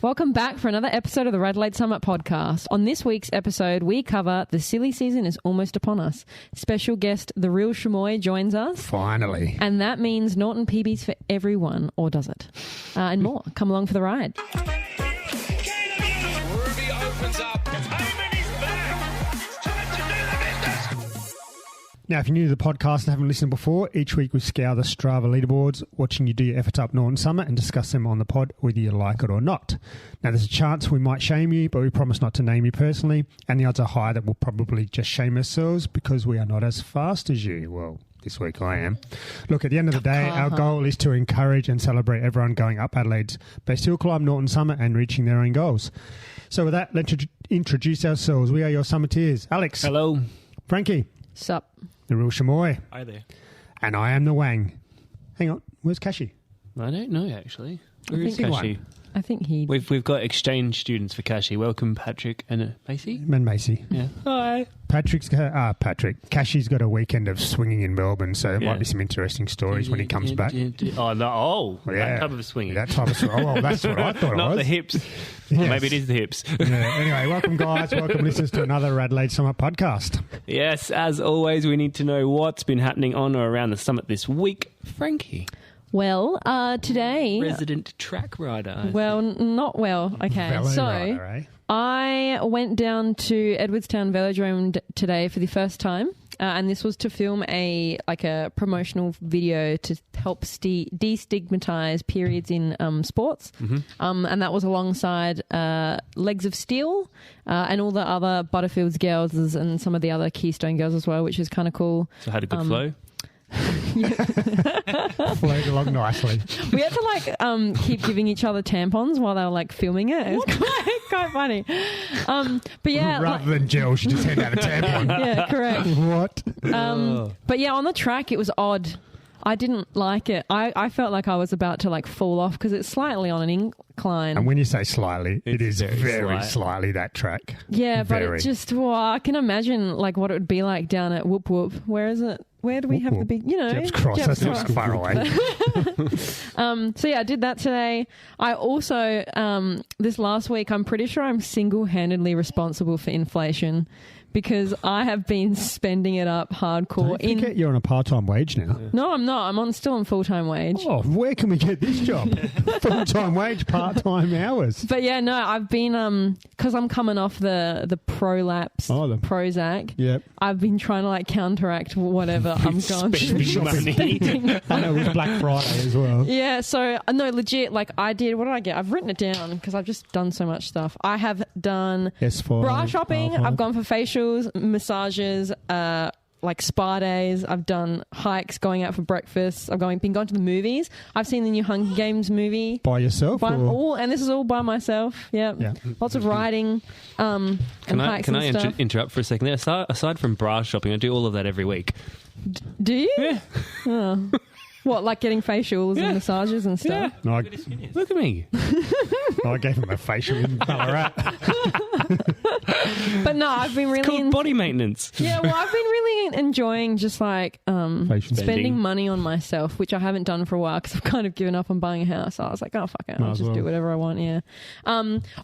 Welcome back for another episode of the RADelaide Summit podcast. On this week's episode, we cover the silly season is almost upon us. Special guest, the Real Chamois, joins us. Finally. And that means Norton PBs for everyone, or does it? And more. Come along for the ride. Ruby opens up. Heyman is back. It's time to do the business. Now, if you're new to the podcast and haven't listened before, each week we scour the Strava leaderboards, watching you do your efforts up Norton Summit and discuss them on the pod, whether you like it or not. Now, there's a chance we might shame you, but we promise not to name you personally, and the odds are high that we'll probably just shame ourselves because we are not as fast as you. Well, this week I am. Look, at the end of the day, our goal is to encourage and celebrate everyone going up Adelaide's best hill climb, Norton Summit, and reaching their own goals. So with that, let's introduce ourselves. We are your summiteers. Alex. Hello. Frankie. Sup? The Real Chamois. Hi there. And I am the Wang. Hang on, where's Kashi? I don't know, actually. I Where is think Kashi? I think he... We've got exchange students for Kashi. Welcome, Patrick and Macy. And Macy. Yeah. Hi. Kashi's got a weekend of swinging in Melbourne, so there might be some interesting stories when he comes back. Oh, no. Oh, that type of swinging. That type of swing. Oh, well, that's what I thought it was. Not the hips. Yes. Or maybe it is the hips. Yeah. Anyway, welcome, guys. Welcome, listeners, to another RADelaide Summit podcast. Yes, as always, we need to know what's been happening on or around the summit this week. Frankie. Well, today... Resident track rider. Well, not well. Okay, Velo so... rider, eh? I went down to Edwardstown Velodrome today for the first time, and this was to film a promotional video to help destigmatize periods in sports, and that was alongside Legs of Steel and all the other Butterfields girls and some of the other Keystone girls as well, which is kind of cool. So had a good flow? Flowed along nicely. We had to keep giving each other tampons while they were filming it. It was quite funny. But yeah, rather than gel, she just handed out a tampon. Yeah, correct. What? But yeah, on the track it was odd. I didn't like it. I felt like I was about to fall off because it's slightly on an incline. And when you say slightly, it is very slight. slightly that track. Yeah, but it just, I can imagine what it would be like down at Whoop Whoop. Where is it? Where do we have the big, Jepp's Cross, that's not far away. So yeah, I did that today. I also, this last week, I'm pretty sure I'm single-handedly responsible for inflation because I have been spending it up hardcore. Don't forget you're on a part-time wage now. Yeah. No, I'm not. I'm still on full-time wage. Oh, where can we get this job? Full-time wage, part-time hours. But yeah, no, I've been, because I'm coming off the Prolapse Prozac. Yep. I've been trying to counteract whatever I'm going through. I know it was Black Friday as well. Yeah, so no, legit. What did I get? I've written it down because I've just done so much stuff. I have done bra shopping. I've gone for facials, massages, spa days. I've done hikes, going out for breakfast. I've been going to the movies. I've seen the new Hunger Games movie by yourself, and this is all by myself. Yep. Yeah, lots of riding. Can I interrupt for a second there? Aside from bra shopping, I do all of that every week. Do you? Yeah. Oh. What, getting facials and massages and stuff? Yeah. No, look at me. I gave him a facial in Ballarat. But no, I've been really... It's called body maintenance. Yeah, well, I've been really enjoying just spending money on myself, which I haven't done for a while because I've kind of given up on buying a house. So I was like, oh, fuck it. I'll just do whatever I want, yeah.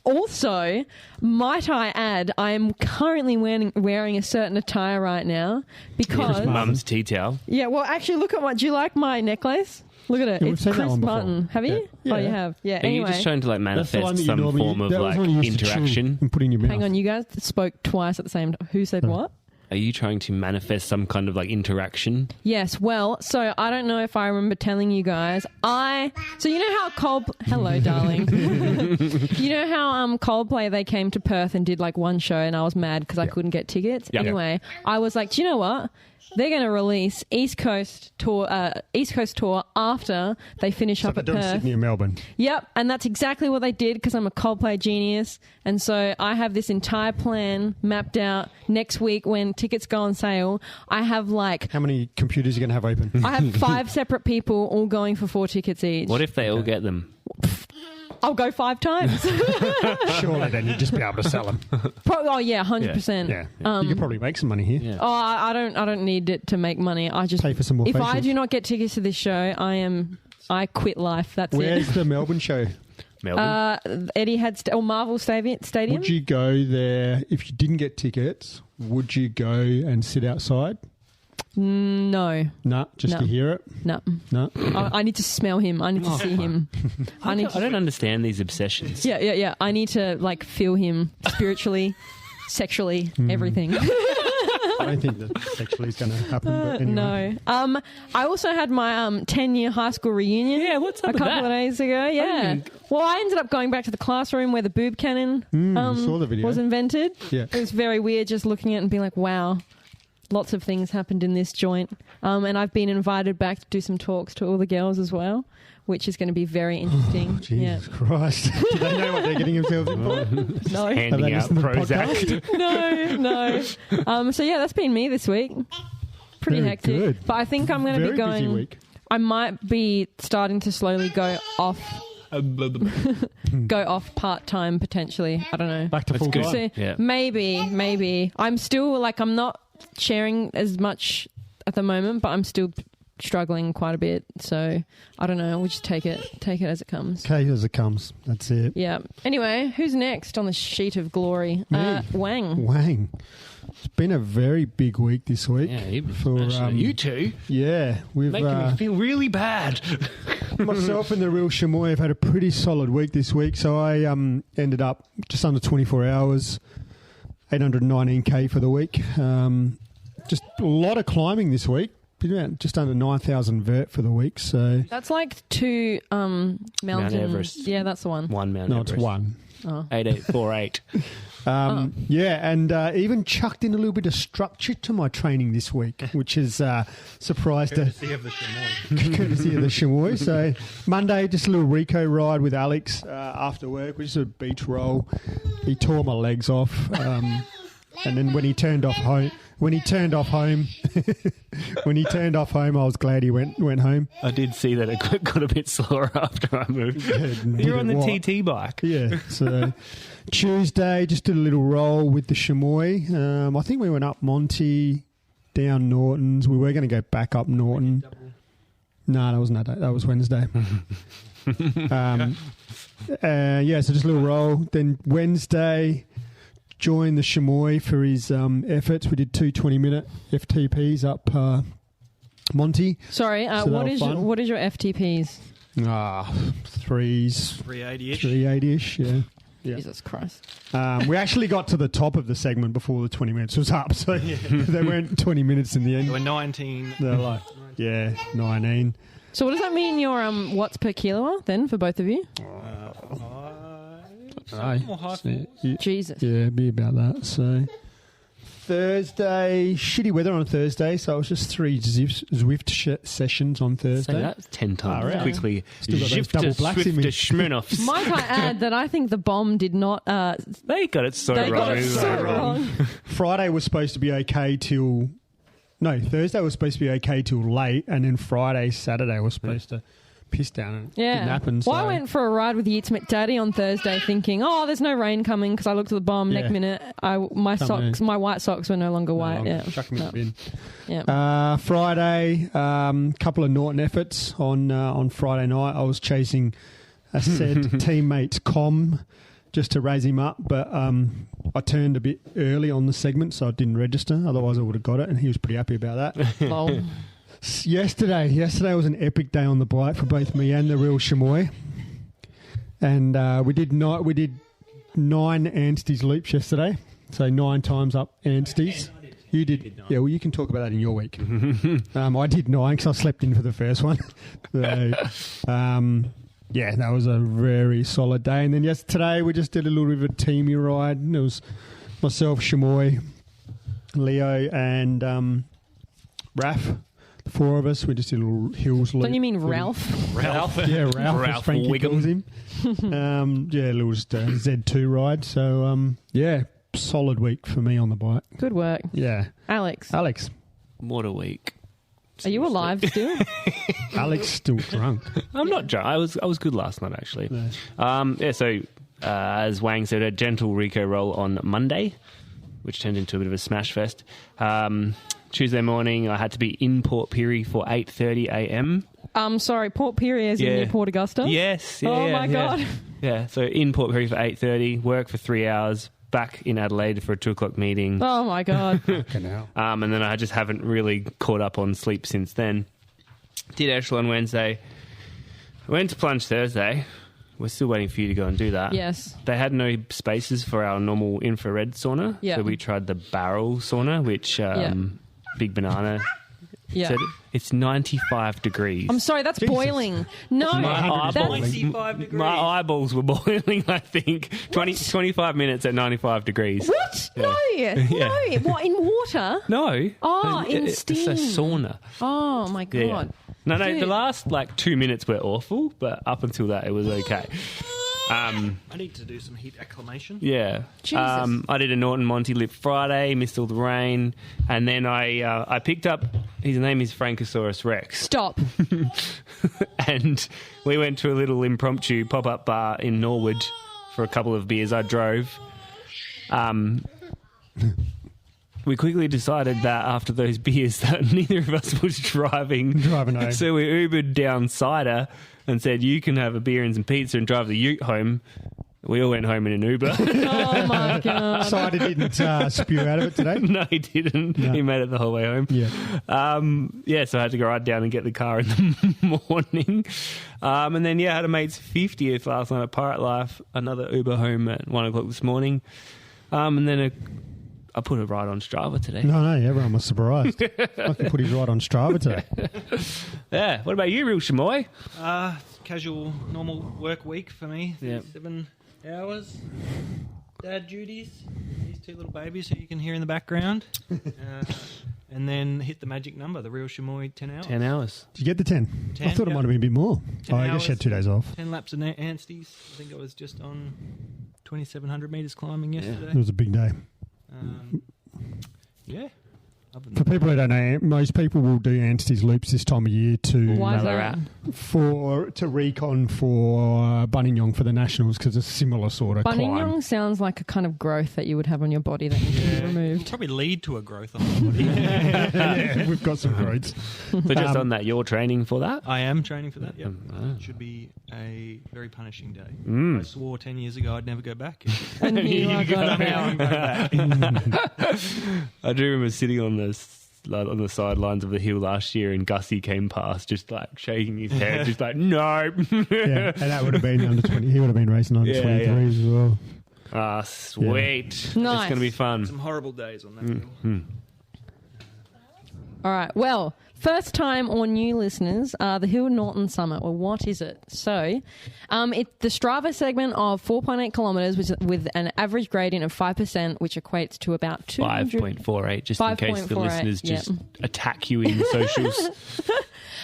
Also, might I add, I am currently wearing a certain attire right now because... Mum's tea towel. Yeah, well, actually, look at do you like my necklace? Look at it. It's Chris Martin. Have you? Yeah. Oh, you have. Yeah. Are you just trying to manifest some form of interaction? And put in your mouth. Hang on, you guys spoke twice at the same time. Who said what? Are you trying to manifest some kind of interaction? Yes. Well, so I don't know if I remember telling you guys. So you know how hello, darling. You know how Coldplay, they came to Perth and did one show, and I was mad because I couldn't get tickets. Yep. Anyway, I was like, do you know what? They're going to release East Coast tour after they finish up at Perth. Sydney and Melbourne. Yep, and that's exactly what they did because I'm a Coldplay genius. And so I have this entire plan mapped out. Next week when tickets go on sale, I have How many computers are you going to have open? I have 5 separate people all going for 4 tickets each. What if they all get them? I'll go 5 times. Surely then you'd just be able to sell them. 100%. Yeah. You could probably make some money here. Yeah. Oh, I don't need it to make money. I just pay for some more If facials. I do not get tickets to this show, I quit life. That's Where's it. the Melbourne show? Melbourne. Etihad Marvel Stadium. Would you go there if you didn't get tickets? Would you go and sit outside? No. Nah, just to hear it? No. No. I need to smell him. I need to see him. I don't understand these obsessions. Yeah. I need to feel him spiritually, sexually, everything. I don't think that sexually is going to happen. But anyway. No. I also had my 10-year high school reunion. Yeah, what's up a with couple of days ago. Yeah. Well, I ended up going back to the classroom where the boob cannon saw the video. was invented. Yeah. It was very weird just looking at it and being like, wow. Lots of things happened in this joint. And I've been invited back to do some talks to all the girls as well, which is going to be very interesting. Oh, Jesus Christ. Do they know what they're getting themselves in for? No. Handing out Prozac. No. So, yeah, that's been me this week. Pretty Very hectic. good. But I think I'm going to be Very busy going... week. I might be starting to slowly go off part-time potentially. I don't know. Back to full good. time. So Yeah. maybe. I'm still I'm not sharing as much at the moment, but I'm still struggling quite a bit. So I don't know. We'll just take it as it comes. Okay, as it comes. That's it. Yeah. Anyway, who's next on the sheet of glory? Me. Wang. Wang. It's been a very big week this week. Yeah, you've been for smashing it. You two. Yeah, we've Making me feel really bad. myself and the Real Chamois have had a pretty solid week this week. So I ended up just under 24 hours, 819k for the week. Just a lot of climbing this week. Just under 9,000 vert for the week. So That's like 2 Mount Everest. Yeah, that's the one. One Mount no, Everest. it's one. 8848. Yeah, and even chucked in a little bit of structure to my training this week, which is surprised Courtesy of the Chamois. courtesy of the Chamois. So Monday, just a little Rico ride with Alex after work, which is a beach roll. He tore my legs off, and then when he turned off home, I was glad he went home. I did see that it got a bit sore after I moved. You're on the TT bike. Yeah, so Tuesday, just did a little roll with the Chamois. I think we went up Monty, down Norton's. We were going to go back up Norton. No, that wasn't that day. That was Wednesday. Yeah, so just a little roll. Then Wednesday, joined the Chamois for his efforts. We did 2 20-minute FTPs up Monty. Sorry, So what they is were fun. what is your FTPs? 380-ish. 380-ish, yeah. Jesus Christ. We actually got to the top of the segment before the 20 minutes was up, so they weren't 20 minutes in the end. There were 19. They're like, 19. So what does that mean your watts per kilo are then for both of you? Jesus. Yeah, it'd be about that. So Thursday, shitty weather on Thursday, so it was just 3 Zwift sessions on Thursday. So that's 10 times Alright. quickly. Still got those Shift double to blacks in Swift me. to Smirnoffs. Might I add that I think the bomb did not... They got it so they wrong. got it so wrong. Friday was supposed to be okay till... No, Thursday was supposed to be okay till late, and then Saturday was supposed to piss down, and it Yeah. didn't happen. Well, I so- went for a ride with Yeats McDaddy on Thursday thinking, oh, there's no rain coming because I looked at the bomb Yeah. next minute. My white socks were no longer white. Yeah. Chuck them in the bin. Yeah. Friday, couple of Norton efforts on Friday night. I was chasing a said teammate's com just to raise him up, but I turned a bit early on the segment, so I didn't register. Otherwise, I would have got it, and he was pretty happy about that. Lol. Yesterday was an epic day on the bike for both me and the Real Chamois, and we did 9 Anstey's loops yesterday, so 9 times up Anstey's. You did, yeah. Well, you can talk about that in your week. I did 9 because I slept in for the first one. So, yeah, that was a very solid day. And then yesterday we just did a little bit of a teamy ride. And it was myself, Chamois, Leo, and Raph. The 4 of us. We just did a little hills loop. Don't you mean Ralph? Ralph. Yeah, Ralph, Ralph as Frankie Wiggum. calls him. Yeah, a little just Z2 ride. So, yeah, solid week for me on the bike. Good work. Yeah. Alex, What a week. are you alive still? Alex still drunk. I'm not drunk. I was good last night, actually. So as Wang said, a gentle Rico roll on Monday, which turned into a bit of a smash fest. Tuesday morning, I had to be in Port Pirie for 8:30 a.m. Sorry, Port Pirie is in near Port Augusta? Yes. God. Yeah, so in Port Pirie for 8:30, work for 3 hours, back in Adelaide for a 2 o'clock meeting. Oh, my God. Fucking hell. And then I just haven't really caught up on sleep since then. Did Echelon Wednesday. Went to Plunge Thursday. We're still waiting for you to go and do that. Yes. They had no spaces for our normal infrared sauna. Yeah. So we tried the barrel sauna, which Big Banana Yeah. said it's 95 degrees. I'm sorry, that's Jesus. boiling. No, My that's... eyeballs, 95 degrees. my eyeballs were boiling, I think. 25 minutes at 95 degrees. What? Yeah. No. Yeah. No. What, in water? No. Oh, in It's a steam. sauna. Oh, my God. Yeah. No, Dude. the last 2 minutes were awful, but up until that it was okay. I need to do some heat acclimation. Yeah. Jesus. I did a Norton Monty Lip Friday, missed all the rain, and then I picked up, his name is Frankosaurus Rex, Stop. and we went to a little impromptu pop-up bar in Norwood for a couple of beers. I drove. We quickly decided that after those beers that neither of us was driving. Driving home. So we Ubered down Cider and said, you can have a beer and some pizza and drive the ute home. We all went home in an Uber. Oh, my God. Cider didn't spew out of it today. No, he didn't. No. He made it the whole way home. Yeah. So I had to go right down and get the car in the morning. And then, I had a mate's 50th last night at Pirate Life. Another Uber home at 1 o'clock this morning. And then I put it right on Strava today. No, everyone was surprised. I can put his right on Strava today. Yeah. What about you, Real Chamois? Casual, normal work week for me. Yeah. 7 hours. Dad duties. These 2 little babies who you can hear in the background. And then hit the magic number, the Real Chamois 10 hours. 10 hours. Did you get the 10? 10, I thought it yeah. might have been a bit more. 10 I guess you had 2 days off. 10 laps of Anstey's. I think I was just on 2,700 metres climbing yesterday. It was a big day. Yeah. Other than For people who don't know, most people will do Anstey's loops this time of year to Why is Another that? app. to recon for Buninyong for the Nationals because it's a similar sort of climb. Buninyong sounds like a kind of growth that you would have on your body that needs to be It'll removed. probably lead to a growth on the body. Yeah, we've got some roads. So just on that, you're training for that? I am training for that, yep. Oh. Should be a very punishing day. Mm. I swore 10 years ago I'd never go back. And here you are going Now I'm going back. I do remember sitting on the sidelines of the hill last year, and Gussie came past, just shaking his head, just no. Yeah, and that would have been under 20. He would have been racing under 23 as well. Ah, sweet. It's Nice. going to be fun. Some horrible days on that hill. All right. Well, first time or new listeners, the Hill Norton Summit. Well, what is it? So, it's the Strava segment of 4.8 kilometres with an average gradient of 5%, which equates to about 200... 5.48, just in case the 5.48, listeners yeah. just attack you in socials.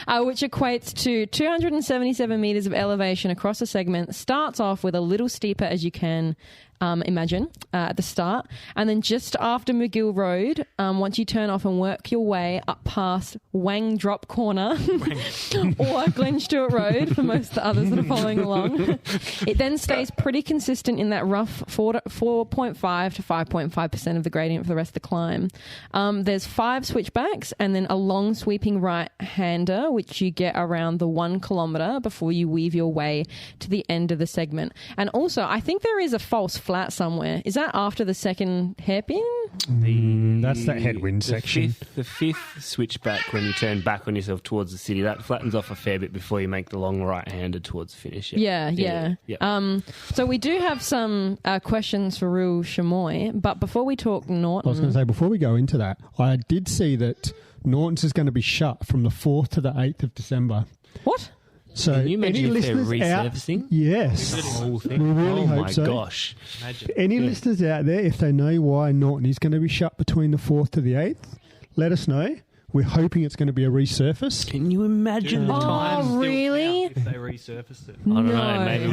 Which equates to 277 metres of elevation across the segment. Starts off with a little steeper as you can imagine at the start. And then just after McGill Road, once you turn off and work your way up past Wang Drop Corner or Glen Stewart Road for most of the others that are following along, it then stays pretty consistent in that rough 4.5 to 5.5% of the gradient for the rest of the climb. There's 5 switchbacks and then a long sweeping right-hander, which you get around the 1 kilometre before you weave your way to the end of the segment. And also, I think there is a false flat somewhere. Is that after the second hairpin? That's that headwind section. The fifth switchback, when you turn back on yourself towards the city, that flattens off a fair bit before you make the long right-hander towards the finish. Yeah. So we do have some questions for Real Chamois, but before we talk Norton... I was going to say, before we go into that, I did see that Norton's is going to be shut from the 4th to the 8th of December. What? So Can you imagine any if they're listeners out, resurfacing? yes, The whole we thing? really Oh hope my so. gosh. Imagine. Any listeners out there, if they know why Norton is going to be shut between the 4th to the 8th, let us know. We're hoping it's going to be a resurface. Can you imagine the Oh, time? really? If they resurfaced it. I don't know. No. Maybe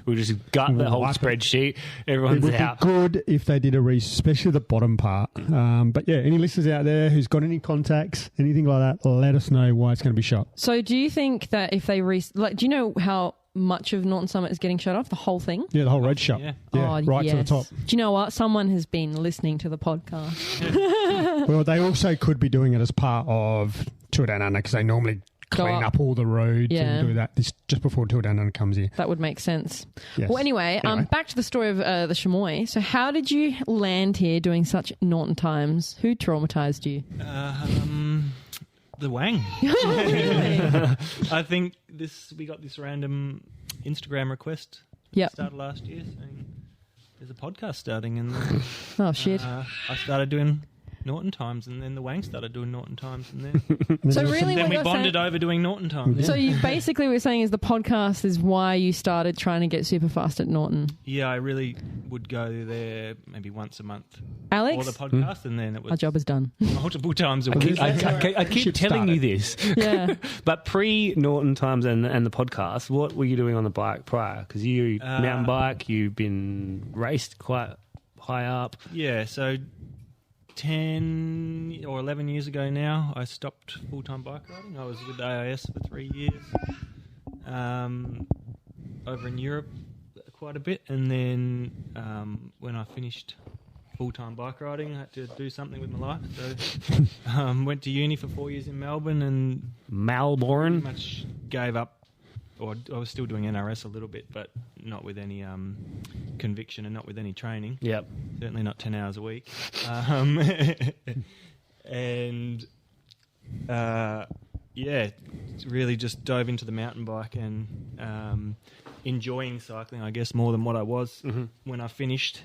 we'll just gut the whole Wipe it. spreadsheet. It Everyone's would out. be good if they did a especially the bottom part. But yeah, any listeners out there who's got any contacts, anything like that, let us know why it's going to be shut. So do you think that if they... do you know how much of Norton Summit is getting shut off? The whole thing? Yeah, the whole road's shut. Yeah. Right to the top. Do you know what? Someone has been listening to the podcast. Well, they also could be doing it as part of Tour Down Under because they normally clean up all the roads Yeah. and do that just before Till Down Under comes here. That would make sense. Yes. Well, anyway, back to the story of the Chamois. So how did you land here doing such Norton times? Who traumatised you? The Wang. Really? I think we got this random Instagram request. Yep. Started last year saying there's a podcast starting, and then, Oh, shit. I started doing Norton times, and then the Wang started doing Norton times, and then So really then what we you're bonded saying, over doing Norton times. so you basically were saying is the podcast is why you started trying to get super fast at Norton. Yeah, I really would go there maybe once a month Alex, for the podcast, and then it our was job is done. multiple times a week. I keep Should telling start you it. this. Yeah. But pre-Norton times and the podcast, what were you doing on the bike prior? Because you mountain bike, you've been raced quite high up. Yeah, so 10 or 11 years ago now, I stopped full-time bike riding. I was with AIS for 3 years over in Europe quite a bit. And then when I finished full-time bike riding, I had to do something with my life. So went to uni for 4 years in Melbourne and Melbourne. pretty much gave up. Or I was still doing NRS a little bit, but not with any conviction and not with any training. Yep. Certainly not 10 hours a week. And really just dove into the mountain bike and enjoying cycling, I guess, more than what I was when I finished.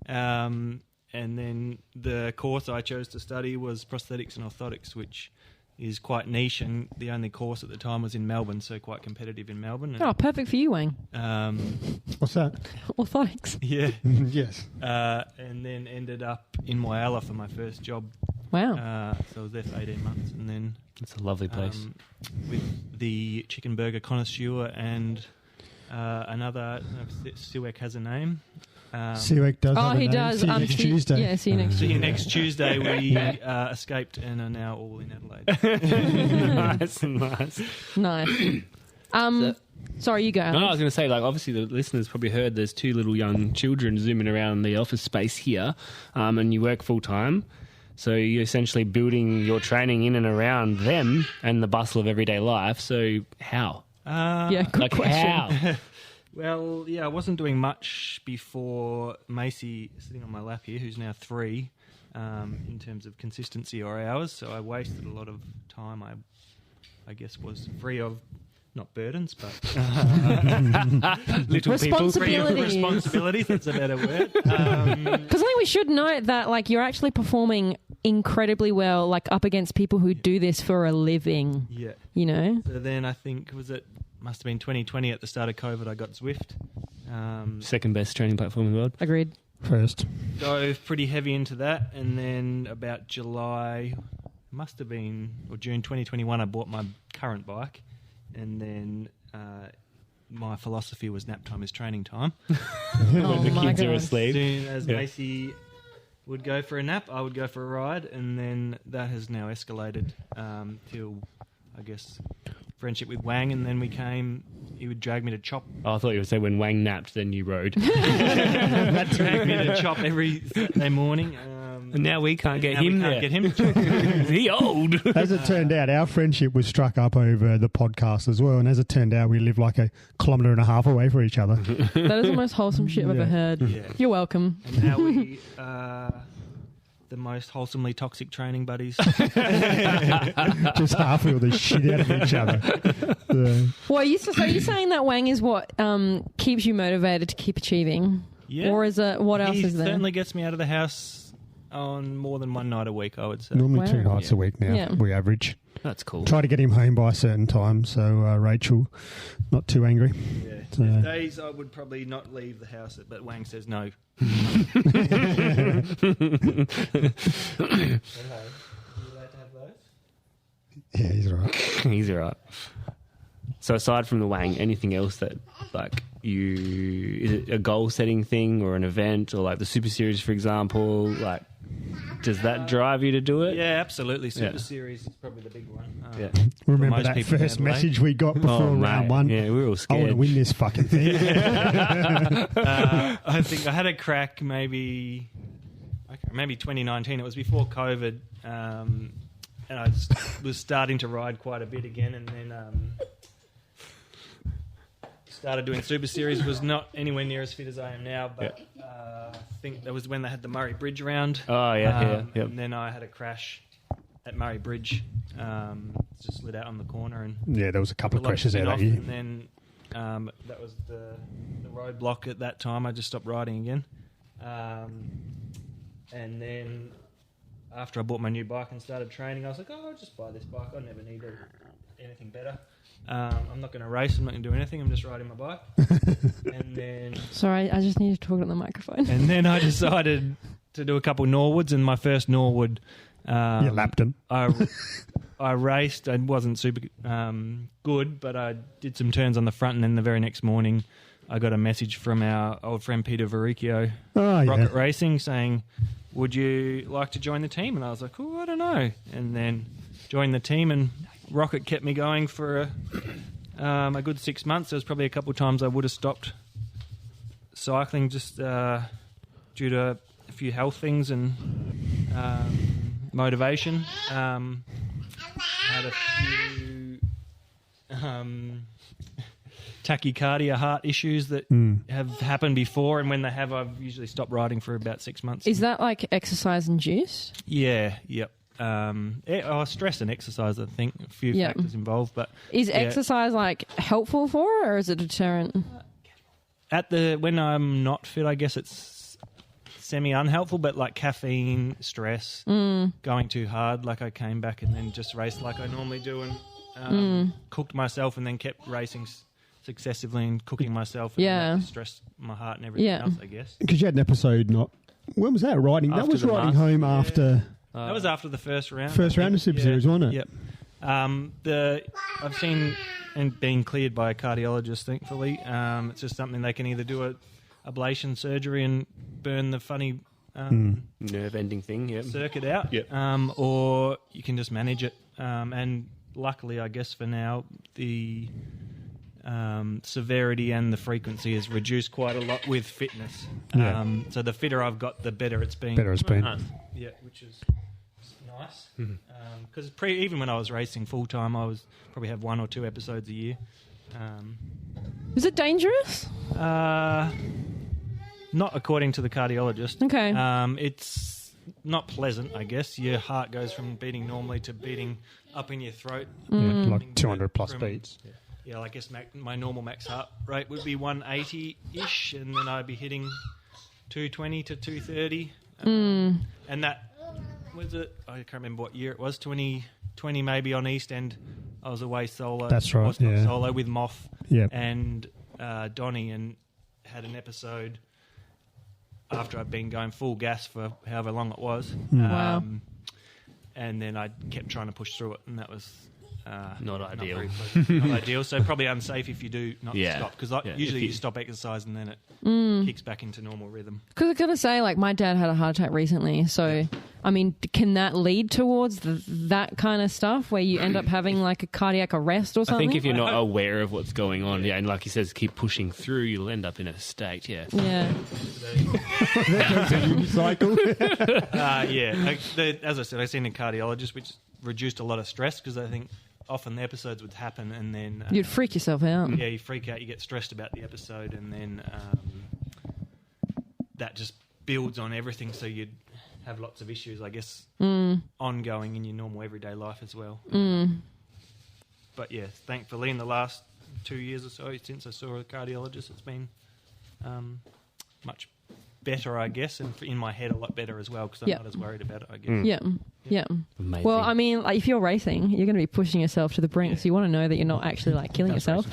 And then the course I chose to study was prosthetics and orthotics, which is quite niche, and the only course at the time was in Melbourne, so quite competitive in Melbourne. Oh, perfect for you, Wang. What's that? Orthotics. Yeah. Yes. And then ended up in Whyalla for my first job. Wow. So I was there for 18 months, and then It's a lovely place. with the chicken burger connoisseur and another, I don't know if Siwek has a name. Siwek does. Oh, have a he name. does. See you next Tuesday. Yeah, see you next See you Tuesday. next Tuesday. We escaped and are now all in Adelaide. Nice. Nice. Sorry, you go, Alex. No, I was going to say, like, obviously the listeners probably heard there's two little young children zooming around the office space here, and you work full time. So you're essentially building your training in and around them and the bustle of everyday life. So how? Yeah, good Like question. how? Well, yeah, I wasn't doing much before Macy, sitting on my lap here, who's now 3, in terms of consistency or hours. So I wasted a lot of time. I guess was free of, not burdens, but Little people. free of Responsibility. responsibility. That's a better word. Because I think we should note that, like, you're actually performing incredibly well, like, up against people who do this for a living, Yeah. you know? So then I think, must have been 2020 at the start of COVID, I got Zwift. Second best training platform in the world. Agreed. First. Dove pretty heavy into that, and then about July, must have been, or June 2021, I bought my current bike, and then my philosophy was nap time is training time. Oh, The my kids are God. As asleep. soon as Yeah. Macy would go for a nap, I would go for a ride, and then that has now escalated till, I guess, friendship with Wang, and then he would drag me to chop. Oh, I thought you would say when Wang napped, then you rode. Drag me to chop every Saturday morning. And now we can't get now we him can't there. get him to chop. Is he old? As it turned out, our friendship was struck up over the podcast as well. And as it turned out, we live like 1.5 kilometres away from each other. That is the most wholesome shit I've ever heard. Yeah. You're welcome. And now we the most wholesomely toxic training buddies. Just half wheel the shit out of each other. Well, so you're saying that Wang is what keeps you motivated to keep achieving? Yeah. Or is it, what else He is there? certainly gets me out of the house on more than one night a week, I would say. Normally 2 Wow. nights a week now, Yeah. we average. That's cool. Try to get him home by a certain time, so Rachel, not too angry. Yeah. So- There's days I would probably not leave the house, but Wang says no. Yeah, he's all right. He's all right. So aside from the Wang, anything else that, like, is it a goal-setting thing or an event or, like, the Super Series, for example? Like, does that drive you to do it? Yeah, absolutely. Super Yeah. Series is probably the big one. Yeah. Remember most that people in first Adelaide. message we got before Oh, round mate. one? Yeah, we were all I want scared. to win this fucking thing. I think I had a crack maybe 2019. It was before COVID. and I was starting to ride quite a bit again, and then started doing Super Series. Was not anywhere near as fit as I am now, but I think that was when they had the Murray Bridge round. Oh, yeah. And then I had a crash at Murray Bridge, just slid out on the corner. And Yeah, there was a couple of crashes there that year. And then that was the roadblock at that time. I just stopped riding again. And then after I bought my new bike and started training, I was like, I'll just buy this bike. I never need anything better. I'm not going to race. I'm not going to do anything. I'm just riding my bike. And then... Sorry, I just need to talk on the microphone. And then I decided to do a couple Norwoods, and my first Norwood... You lapped him. I raced. I wasn't super good, but I did some turns on the front, and then the very next morning I got a message from our old friend Peter Verricchio, Rocket Racing, saying, would you like to join the team? And I was like, oh, I don't know. And then joined the team, and Rocket kept me going for a good 6 months. There was probably a couple of times I would have stopped cycling just due to a few health things and motivation. Had a few tachycardia, heart issues that have happened before, and when they have, I've usually stopped riding for about 6 months. Is that like exercise induced? Yeah, yep. Stress and exercise, I think, a few factors involved. But is exercise like helpful for it, or is it a deterrent? When I'm not fit, I guess it's semi-unhelpful, but like caffeine, stress, going too hard, like I came back and then just raced like I normally do and cooked myself and then kept racing successively and cooking myself and stressed my heart and everything else, I guess. Because you had an episode when was that? Riding? After that was the riding Masters. home after... that was after the first round. First round of Super Series, wasn't it? Yep. I've seen and been cleared by a cardiologist, thankfully. It's just something they can either do a ablation surgery and burn the funny nerve-ending thing, circuit out, or you can just manage it. And luckily, I guess for now, the severity and the frequency has reduced quite a lot with fitness. So the fitter I've got, the better it's been. Yeah, which is nice. Because even when I was racing full time, I was probably have 1 or 2 episodes a year. Is it dangerous? Not according to the cardiologist. Okay. It's not pleasant, I guess. Your heart goes from beating normally to beating up in your throat. Like 200 plus beats. Yeah, I guess my normal max heart rate would be 180-ish, and then I'd be hitting 220 to 230. And that, was it? I can't remember what year it was, 2020 maybe on East End. I was away solo. That's right, Not solo, with Moth Yep. and Donnie, and had an episode after I'd been going full gas for however long it was. Wow. And then I kept trying to push through it, and that was Not ideal. very pleasant. Not ideal. So probably unsafe if you do not stop, because usually If you stop exercise and then it kicks back into normal rhythm. Because I gotta say, like, my dad had a heart attack recently, so I mean, can that lead towards that kind of stuff where you end up having like a cardiac arrest or I something? think if you're not aware of what's going on, and like he says, keep pushing through, you'll end up in a state, yeah. Cycle. As I said, I seen a cardiologist, which reduced a lot of stress, because I think often the episodes would happen and then... You'd freak yourself out. Yeah, you freak out, you get stressed about the episode, and then that just builds on everything, so you'd have lots of issues, I guess, ongoing in your normal everyday life as well. But yeah, thankfully in the last 2 years or so since I saw a cardiologist, it's been much better, I guess, and in my head a lot better as well, because I'm not as worried about it, I guess. Yeah. Amazing. Well, I mean, like, if you're racing, you're going to be pushing yourself to the brink, so you want to know that you're not actually like killing yourself.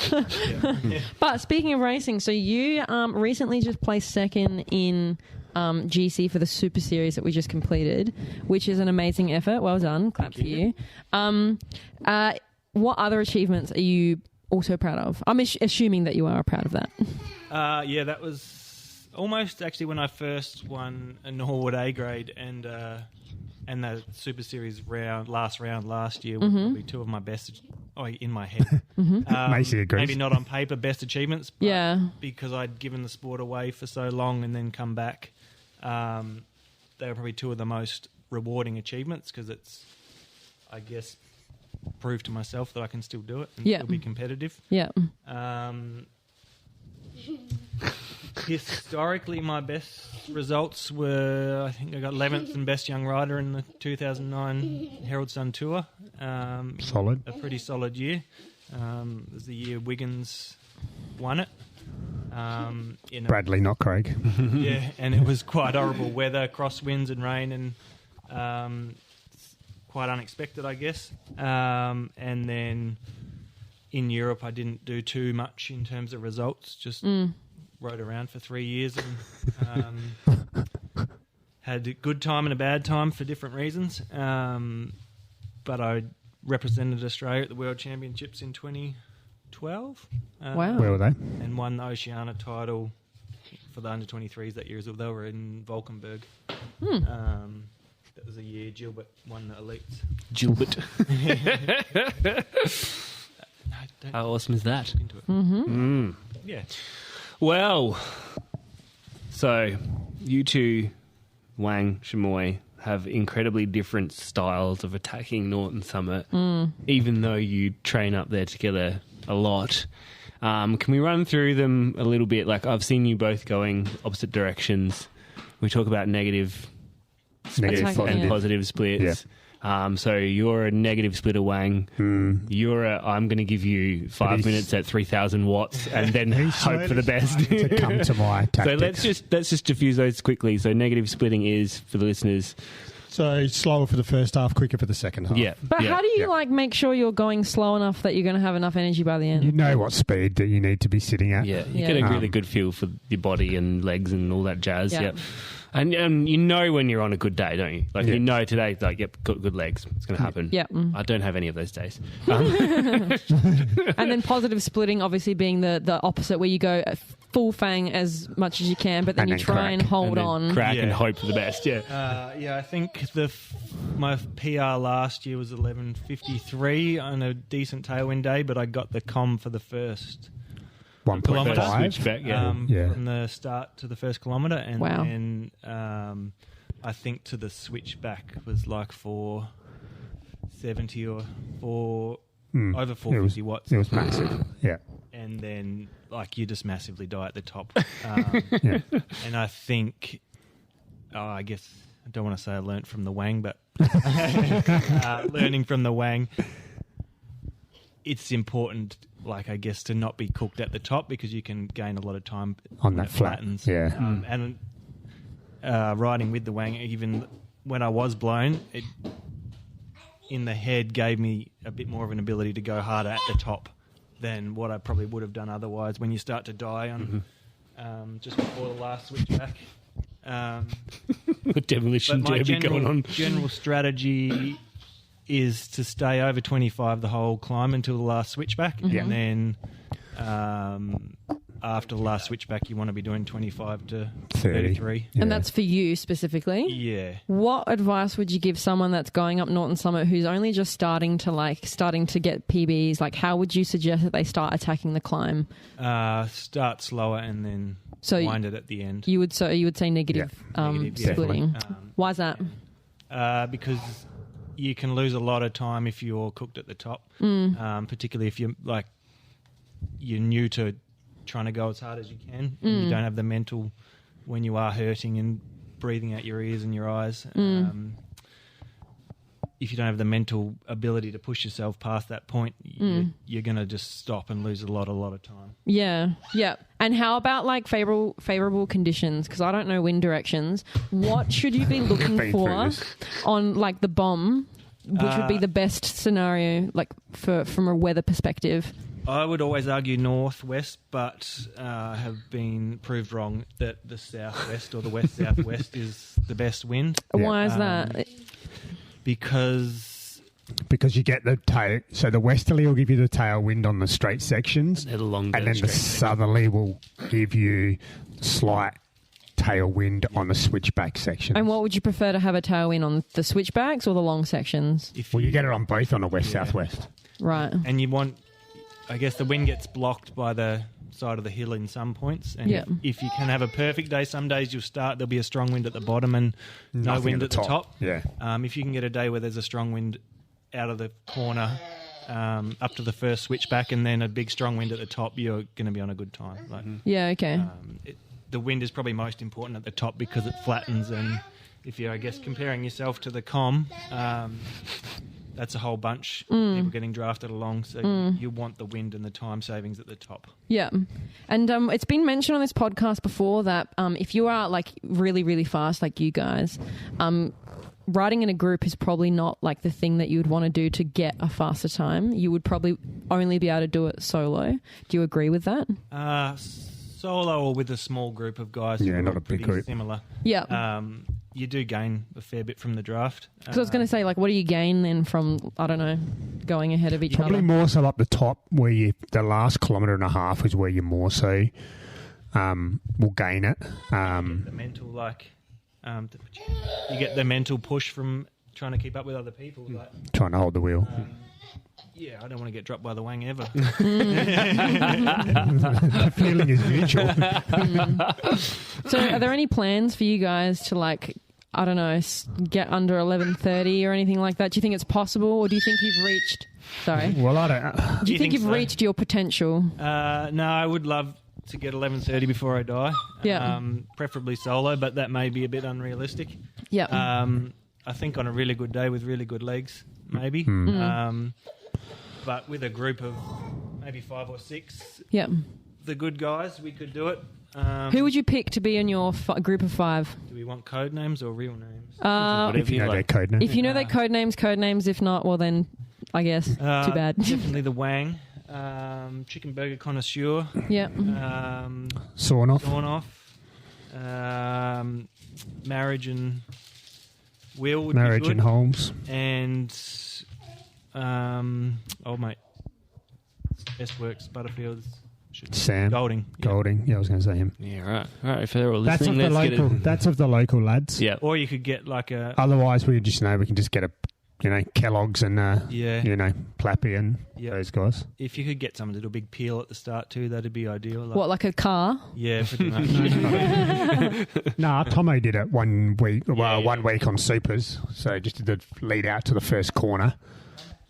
But speaking of racing, so you recently just placed second in GC for the Super Series that we just completed, which is an amazing effort. Well done. Clap for you. What other achievements are you also proud of? I'm assuming that you are proud of that. That was almost actually when I first won a Norwood A grade, and the Super Series last round last year were probably two of my best in my head. Macy agrees. Maybe not on paper best achievements, but because I'd given the sport away for so long and then come back, they were probably two of the most rewarding achievements, because I guess, prove to myself that I can still do it and Yeah. still be competitive. Yeah. Historically, my best results were, I think I got 11th and best young rider in the 2009 Herald Sun Tour. Solid. A pretty solid year. It was the year Wiggins won it. Bradley, not Craig. Yeah, and it was quite horrible weather, crosswinds and rain, and quite unexpected, I guess. And then in Europe, I didn't do too much in terms of results, just rode around for 3 years and had a good time and a bad time for different reasons. But I represented Australia at the World Championships in 2012. Wow. Where were they? And won the Oceania title for the under-23s that year as well. They were in Valkenburg. That was a year Gilbert won the elites. Gilbert. No, How awesome is that? into it. Yeah. Well, so you two, Wang, Chamois, have incredibly different styles of attacking Norton Summit, even though you train up there together a lot. Can we run through them a little bit? Like, I've seen you both going opposite directions. We talk about negative splits Attacking, and yeah. positive splits. So you're a negative splitter, Wang. You're I'm going to give you 5 minutes at 3,000 watts and then hope for the best. To come to my tactics. So let's just diffuse those quickly. So negative splitting is, for the listeners, So slower for the first half, quicker for the second half. yeah. But how do you like make sure you're going slow enough that you're going to have enough energy by the end? You know what speed that you need to be sitting at. Yeah, you Yeah. get a really good feel for your body and legs and all that jazz. Yeah. Yep. And you know when you're on a good day, don't you? Like, Yeah. you know today, like, yep, got good legs. It's going to happen. Yeah. I don't have any of those days. And then positive splitting, obviously being the opposite, where you go full fang as much as you can, but then And you then try crack. and hold And then on. crack and Yeah. hope for the best. Yeah. I think my PR last year was 11:53 on a decent tailwind day, but I got the com for the first 1.5. Switchback, yeah. Yeah. from the start to the first kilometre, and Wow. then I think to the switchback was like 470 or over 450 watts. It was massive. Yeah. And then like you just massively die at the top. Yeah. And I think, I guess I don't want to say I learnt from the Wang, but learning from the Wang, it's important, like I guess, to not be cooked at the top because you can gain a lot of time On when that it flat. flattens. Yeah. And riding with the Wang, even when I was blown, it in the head gave me a bit more of an ability to go harder at the top than what I probably would have done otherwise. When you start to die on just before the last switchback. Demolition But my derby going on. general strategy is to stay over 25 the whole climb until the last switchback. Yeah. And then after the last switchback, you want to be doing 25 to 33. Yeah. And that's for you specifically. Yeah. What advice would you give someone that's going up Norton Summit who's only just starting to get PBs? Like, how would you suggest that they start attacking the climb? Start slower and then So wind it at the end. You would say negative, Negative, yeah. splitting. Definitely. Why is that? Because you can lose a lot of time if you're cooked at the top, particularly if you're new to trying to go as hard as you can and you don't have the mental when you are hurting and breathing out your ears and your eyes. If you don't have the mental ability to push yourself past that point, you're going to just stop and lose a lot of time. Yeah. And how about like favorable conditions? Because I don't know wind directions. What should you be looking Been for through this. on like the bomb, which would be the best scenario, like from a weather perspective? I would always argue northwest, but have been proved wrong that the southwest or the west-southwest is the best wind. Why is that? Because you get the tail. So the westerly will give you the tailwind on the straight sections, They're the long and then the southerly will give you slight tailwind on the switchback sections. And what would you prefer to have a tailwind on, the switchbacks or the long sections? if Well, you get it on both on the west Yeah. southwest. Right. and you want, I guess the wind gets blocked by the side of the hill in some points. And Yeah. if you can have a perfect day, some days there'll be a strong wind at the bottom and no Nothing wind at the top. Yeah. If you can get a day where there's a strong wind out of the corner up to the first switchback, and then a big strong wind at the top, you're going to be on a good time. Like, Yeah, okay. the wind is probably most important at the top because it flattens, and if you're, I guess, comparing yourself to the comm, that's a whole bunch of people getting drafted along, so you want the wind and the time savings at the top. Yeah. And it's been mentioned on this podcast before that if you are like really, really fast like you guys, riding in a group is probably not like the thing that you would want to do to get a faster time. You would probably only be able to do it solo. Do you agree with that? Solo or with a small group of guys. Yeah, who not are a big pretty group. Similar. Yeah. You do gain a fair bit from the draft. Because I was going to say, like, what do you gain then from, I don't know, going ahead of each Probably other? more so up the top, where the last 1.5 kilometres is where you more so will gain it. The mental, like, you get the mental push from trying to keep up with other people. Like, Trying to hold the wheel. yeah, I don't want to get dropped by the Wang ever. The feeling is mutual. So are there any plans for you guys to, like, I don't know, get under 11:30 or anything like that? Do you think it's possible, or do you think you've reached... Sorry. Well, I don't... Do you think you've so? reached your potential? No, I would love to get 11:30 before I die. Yeah. Preferably solo, but that may be a bit unrealistic. Yeah. I think on a really good day with really good legs, maybe. But with a group of maybe 5 or 6, Yeah. the good guys, we could do it. Who would you pick to be in your group of 5? Do we want code names or real names? If you know their code name. If you know their code names. If not, well then, I guess, too bad. Definitely the Wang. Chicken Burger Connoisseur. Yeah. Sawn off. Gone off. Marriage and Will would Marriage be good. and Holmes. And old mate, Best Works, Butterfields, Sam. Golding. Yeah. Golding. Yeah, I was going to say him. Yeah, right. Right, if they're all That's listening, of the let's get local. it. That's of the local lads. Yeah. Or you could get like a Otherwise, we can just get Kellogg's and Plappy and those guys. if you could get someone to do a big peel at the start too, that'd be ideal. Like, What, like a car? Yeah, pretty much. Nah, Tomo did it 1 week. Well, Yeah. 1 week on supers. So just did the lead out to the first corner.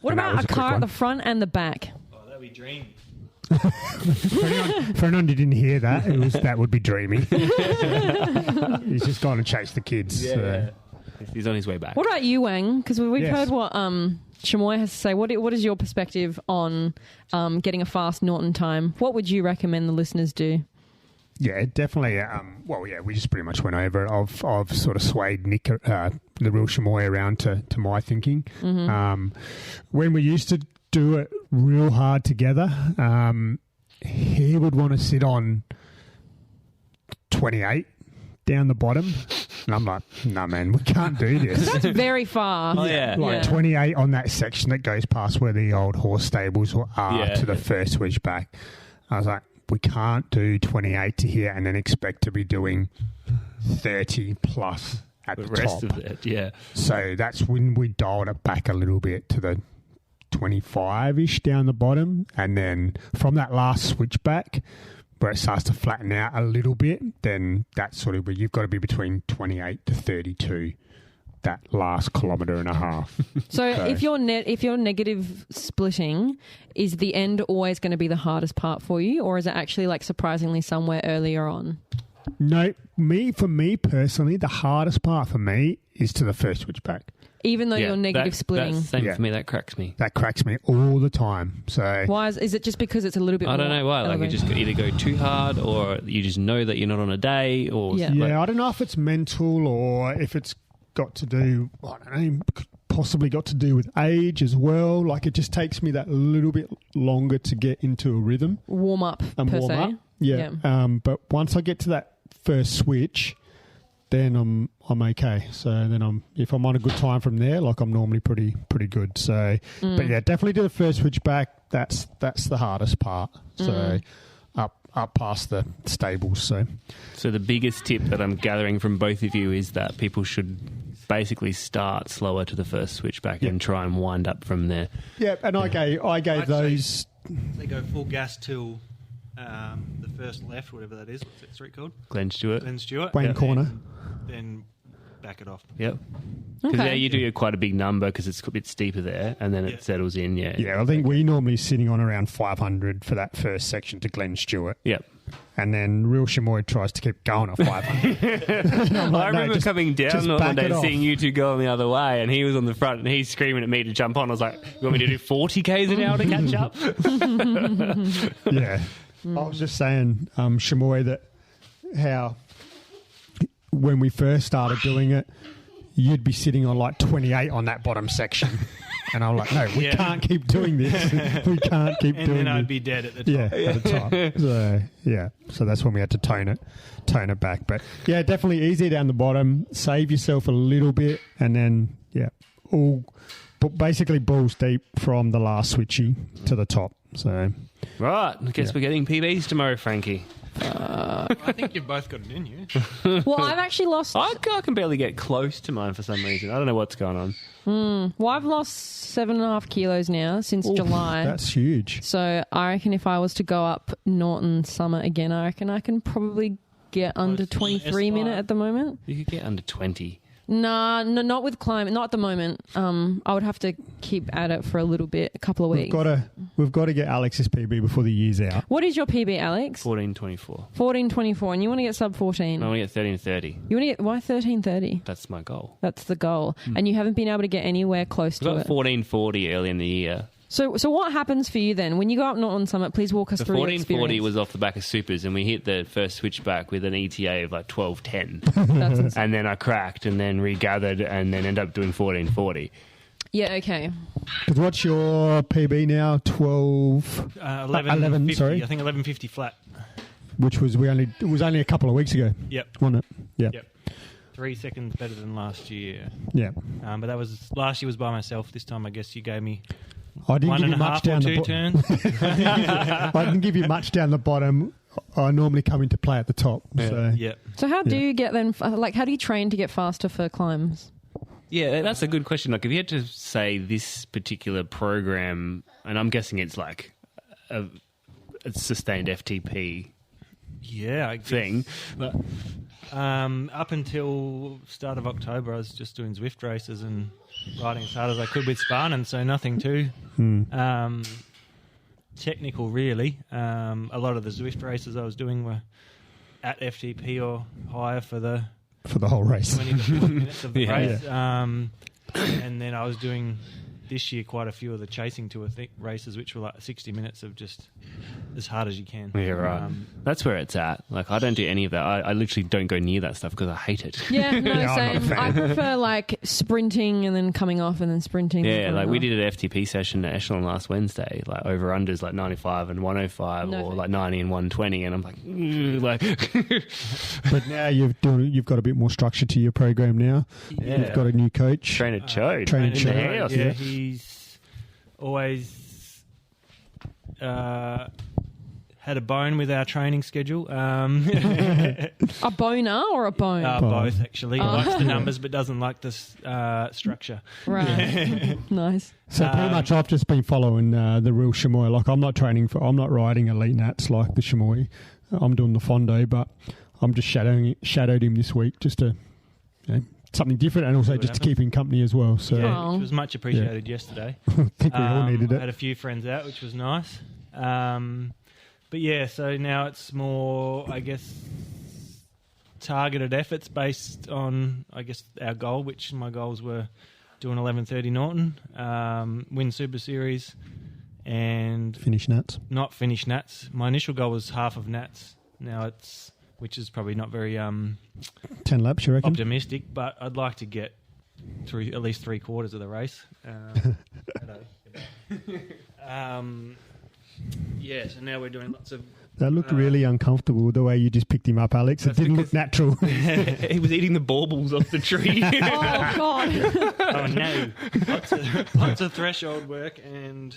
What And that about was a a quick car at one. the front and the back? Oh, that'd be dream. For anyone who didn't hear that, that would be dreamy. He's just gone and chased the kids. so. He's on his way back. What about you, Wang? Because we've Yes. heard what Chamois has to say. What is your perspective on getting a fast Norton time? What would you recommend the listeners do? Yeah, definitely. We just pretty much went over it. I've sort of swayed Nick, the Real Chamois, around to my thinking. When we used to do it real hard together, he would want to sit on 28 down the bottom. And I'm like, no, man, we can't do this. That's very far. Oh, yeah. Like 28 on that section that goes past where the old horse stables are Yeah. to the first switchback. I was like, we can't do 28 to here and then expect to be doing 30 plus at The the rest top. of it, yeah. So that's when we dialed it back a little bit to the 25-ish down the bottom. And then from that last switchback, where it starts to flatten out a little bit, then that's sort of where you've got to be between 28 to 32, that last 1.5 kilometres. So if you're negative splitting, is the end always going to be the hardest part for you, or is it actually like surprisingly somewhere earlier on? No, for me personally, the hardest part for me is to the first switchback. Even though you're negative splitting. That's same Yeah. for me. That cracks me. That cracks me all the time. So Why is it just because it's a little bit I don't more know why. Like you elevated? just either go too hard, or you just know that you're not on a day, or Yeah. yeah, I don't know if it's mental or if it's got to do, I don't know, possibly got to do with age as well. Like it just takes me that little bit longer to get into a rhythm warm up and per warm se. up. Yeah. But once I get to that first switch, then I'm okay. So then if I'm on a good time from there, like I'm normally pretty good. So, but yeah, definitely do the first switch back. That's the hardest part. So up past the stables. So the biggest tip that I'm gathering from both of you is that people should basically start slower to the first switchback and try and wind up from there. Yeah, and I gave I'd those. They go full gas till the first left, whatever that is. What's that street called? Glenn Stewart. Glen Stewart. Wang And corner. Then back it off. Yep. Because Okay. you do quite a big number because it's a bit steeper there, and then it settles in. Yeah. Yeah, I think we're normally sitting on around 500 for that first section to Glen Stewart. Yep. And then Real Chamois tries to keep going at 500. I remember coming down one day, seeing you two going the other way, and he was on the front, and he's screaming at me to jump on. I was like, "You want me to do 40 k's an hour to catch up?" Yeah. I was just saying, Chamois, that how when we first started doing it, you'd be sitting on like 28 on that bottom section. And I'm like, no, we can't keep doing this. We can't keep doing this. And then I'd be dead at the top. Yeah, at the top. So, yeah. So that's when we had to tone it back. But, yeah, definitely easier down the bottom. Save yourself a little bit. And then, basically balls deep from the last switchy to the top. So, Right. I guess we're getting PBs tomorrow, Frankie. I think you've both got it in you. Well, I've actually lost. I can barely get close to mine for some reason. I don't know what's going on. Well, I've lost 7.5 kilos now since July. that's huge. So I reckon if I was to go up Norton Summer again, I reckon I can probably get under 23 minute at the moment. You could get under 20. Nah, no, not with climbing. Not at the moment. I would have to keep at it for a little bit, a couple of weeks. We've got to get Alex's PB before the year's out. What is your PB, Alex? 14:24. 14:24, and you want to get sub 14. I want to get 13:30. You want to get why 13:30? That's my goal. That's the goal, and you haven't been able to get anywhere close I to got it. 14:40 early in the year. So what happens for you then when you go up Norton Summit? Please walk us The through your 14:40 experience. was off the back of supers, and we hit the first switchback with an ETA of like 12:10, That's insane. and then I cracked, and then regathered, and then ended up doing 14:40. Yeah, okay. Because what's your PB now? 12, 11.50. sorry. I think 11.50 flat. which was it was only a couple of weeks ago, Yep. wasn't it? Yeah. Yep. 3 seconds better than last year. Yeah. But that was last year was by myself. This time, I guess you gave me I didn't one give and you a much half or down the two turns. I didn't give you much down the bottom. I normally come into play at the top. Yeah. So Yep. So how do you get then? Like, how do you train to get faster for climbs? Yeah, that's a good question. Like, if you had to say this particular program, and I'm guessing it's like a sustained FTP Yeah, I guess. thing, but Up until start of October, I was just doing Zwift races and riding as hard as I could with Spartan, so nothing too technical, really. A lot of the Zwift races I was doing were at FTP or higher for the whole race. 20 to 40 minutes of the Yeah. race. And then I was doing this year quite a few of the chasing tour races, which were like 60 minutes of just as hard as you can. yeah, right. That's where it's at. Like, I don't do any of that. I literally don't go near that stuff because I hate it. Yeah, no, Yeah, I'm not a same. fan. I prefer like sprinting and then coming off and then sprinting. and Yeah, coming like we off. did an FTP session at Echelon last Wednesday, like over unders like 95 and 105 No or thanks. like 90 and 120, and I'm like, like But now you've got a bit more structure to your program now. Yeah. You've got a new coach. train at Chode. Train at in the Chode. house. Yeah, he's always had a bone with our training schedule. A boner or a bone? Both, actually. He Oh. likes the numbers but doesn't like the structure. Right. Nice. So pretty much I've just been following the Real Chamois. Like I'm not riding elite nats like the Chamois. I'm doing the Fondo, but I'm just shadowed him this week just to something different, and also just to keep him company as well. So Yeah, Oh. which was much appreciated yesterday. I think we all needed I it. had a few friends out, which was nice. But yeah, so now it's more, I guess, targeted efforts based on, I guess, our goal, which my goals were doing 11:30 Norton, win Super Series, and Finish nats. not finish Nats. My initial goal was half of Nats. Now which is probably not very 10 laps, you reckon? optimistic, but I'd like to get through at least 3/4 of the race. Yeah, so now we're doing lots of... That looked really uncomfortable, the way you just picked him up, Alex. It That's didn't look because- natural. He was eating the baubles off the tree. Oh God. Oh, no. Lots of threshold work and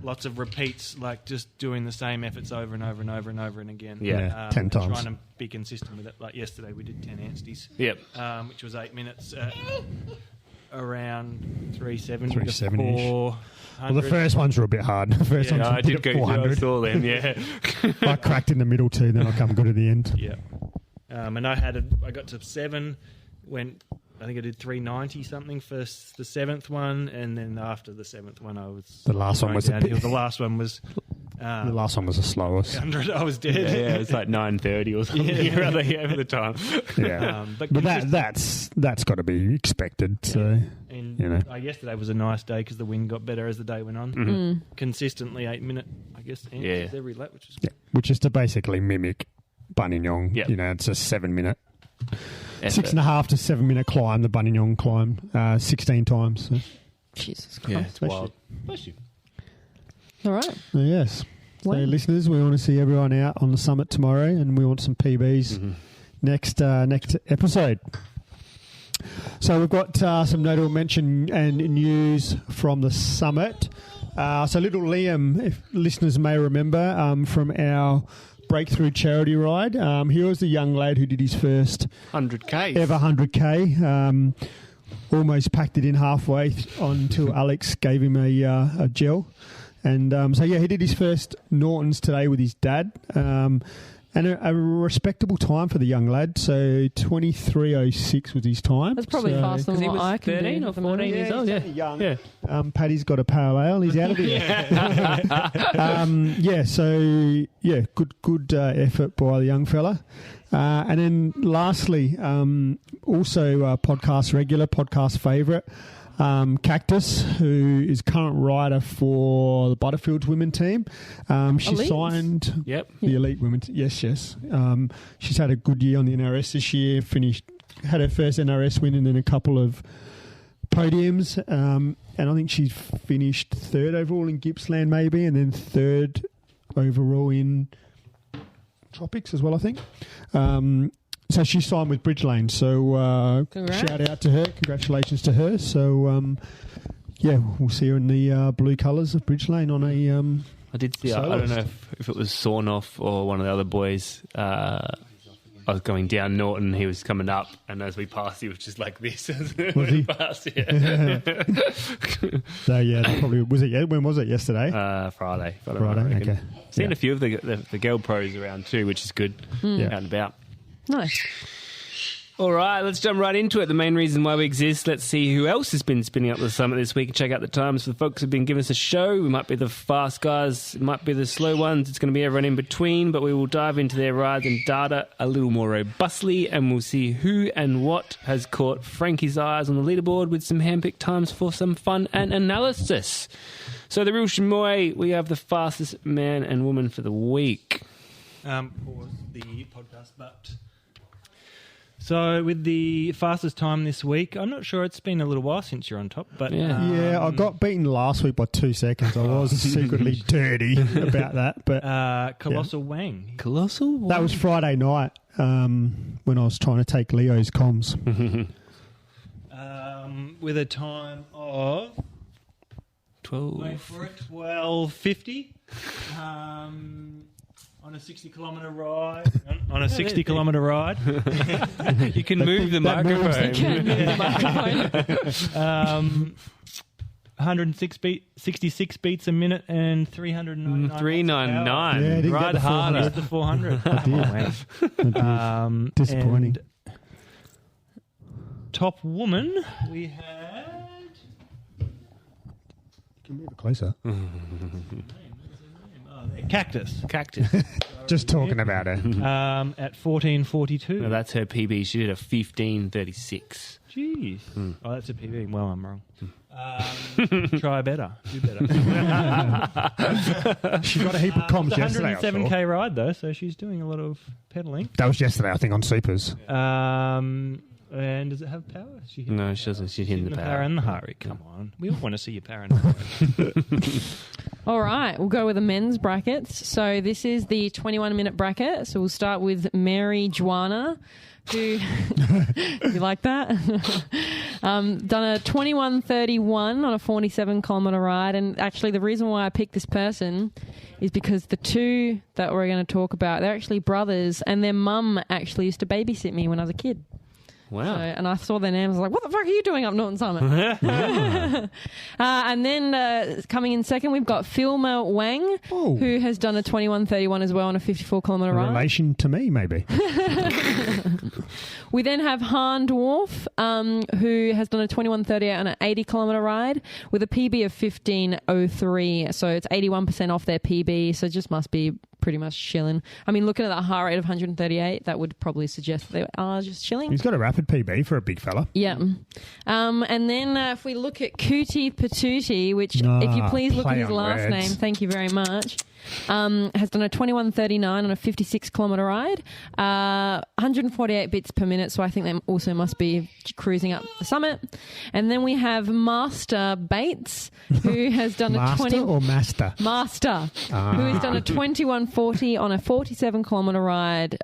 lots of repeats, like just doing the same efforts over and over and over and over and again. Yeah, 10 times. Trying to be consistent with it. Like yesterday we did 10 Anstey's, Yep. which was 8 minutes at around 370 370-ish. to 400. Well, the first ones were a bit hard. The first ones Yeah, were I a bit did at go. I 400. saw them. Yeah. I cracked in the middle too, then I come good at the end. Yeah. And I got to 7, I think I did 390 something for the 7th one, and then after the 7th one, I was The last one was a downhill. bit- The last one was The last one was the slowest. 100. I was dead. Yeah, it's like 9:30 or something. Yeah. Rather over the time. Yeah, But but that's got to be expected. So And you know. yesterday was a nice day because the wind got better as the day went on. Mm-hmm. Consistently 8-minute, I guess, answers Yeah. every lap, which is Yeah, which is to basically mimic Buninyong. Yep. You know, it's a 7-minute, Effort. 6.5 to 7 minute climb. The Buninyong climb 16 times. So, Jesus Christ. Yeah, it's Bless wild. Bless you. All right. yes. So, Wow. listeners, we want to see everyone out on the summit tomorrow, and we want some PBs next episode. So we've got some notable mention and news from the summit. So little Liam, if listeners may remember, from our breakthrough charity ride, he was the young lad who did his first 100k. ever 100k. Almost packed it in halfway until Alex gave him a gel. And so, yeah, he did his first Nortons today with his dad. And a respectable time for the young lad. So 23:06 was his time. That's probably so, faster than He what was I can 13 do. or at the moment. 14 years old. he's Yeah. only young. Yeah. Paddy's got a pale ale. He's out of it. Good effort by the young fella. And then lastly, also podcast favourite, Cactus, who is current rider for the Butterfields women team. She Elite? signed Yep. the elite women. Yes. She's had a good year on the NRS this year. Had her first NRS win and then a couple of podiums. And I think she finished 3rd overall in Gippsland maybe, and then 3rd overall in Tropics as well, I think. So she signed with Bridge Lane. So Congrats. shout out to her. Congratulations to her. So, we'll see her in the blue colours of Bridge Lane on a... I did see. I don't know if it was Sornoff or one of the other boys. I was going down Norton. He was coming up, and as we passed, he was just like this. Was he? Past, yeah. So, yeah, that probably... Was it? When was it? Yesterday? Friday. Friday, okay. Seen Yeah. a few of the girl pros around too, which is good. Yeah. Out and about. Nice. All right, let's jump right into it. The main reason why we exist. Let's see who else has been spinning up the summit this week and check out the times for the folks who've been giving us a show. We might be the fast guys, it might be the slow ones. It's going to be everyone in between, but we will dive into their rides and data a little more robustly, and we'll see who and what has caught Frankie's eyes on the leaderboard with some handpicked times for some fun and analysis. So the Real Chamois, we have the fastest man and woman for the week. Pause the podcast, but... So with the fastest time this week, I'm not sure, it's been a little while since you're on top, but... Yeah, I got beaten last week by 2 seconds. I was secretly dirty about that. But Colossal Wang. Colossal? that was Friday night when I was trying to take Leo's comms. With a time of... 12. Wait for it, 12:50. On a 60-kilometre ride. On a 60-kilometre ride. You can move the microphone. Can move the microphone. 66 beats a minute and 399. 399. Yeah, I didn't Ride get the harder. That's the 400. Disappointing. And top woman, we had... Can you move it closer? Cactus. Cactus. Just talking about it. At 14:42. No, that's her PB. She did a 15:36. Jeez. Oh, that's a PB. Well, I'm wrong. Try better. Do better. She got a heap of comms yesterday. I saw. 107k ride though, so she's doing a lot of pedaling. That was yesterday, I think, on Supers. And does it have power? No, she doesn't. She's hitting the power. and the heart rate. Come on, we all want to see your power and the heart rate. All right, we'll go with the men's brackets. So this is the 21-minute bracket. So we'll start with Mary Juana, who, you like that? Done a 21:31 on a 47-kilometre ride. And actually the reason why I picked this person is because the two that we're going to talk about, they're actually brothers, and their mum actually used to babysit me when I was a kid. Wow. So, and I saw their names. I was like, what the fuck are you doing up Norton Summit? And then coming in second, we've got Filma Wang, who has done a 21:31 as well on a 54-kilometre ride. Relation to me, maybe. We then have Han Dwarf, who has done a 21:38 on an 80-kilometre ride with a PB of 15:03. So it's 81% off their PB, so it just must be pretty much chilling. I mean, looking at that heart rate of 138, that would probably suggest they are just chilling. He's got a rapid PB for a big fella. Yeah. And then if we look at Cootie Patootie, which if you please look at his last name, thank you very much, has done a 21:39 on a 56-kilometre ride, 148 bits per minute, so I think they also must be cruising up the summit. And then we have Master Bates, who has done Master or Master? Master, who has done a 21:40 on a 47-kilometre ride.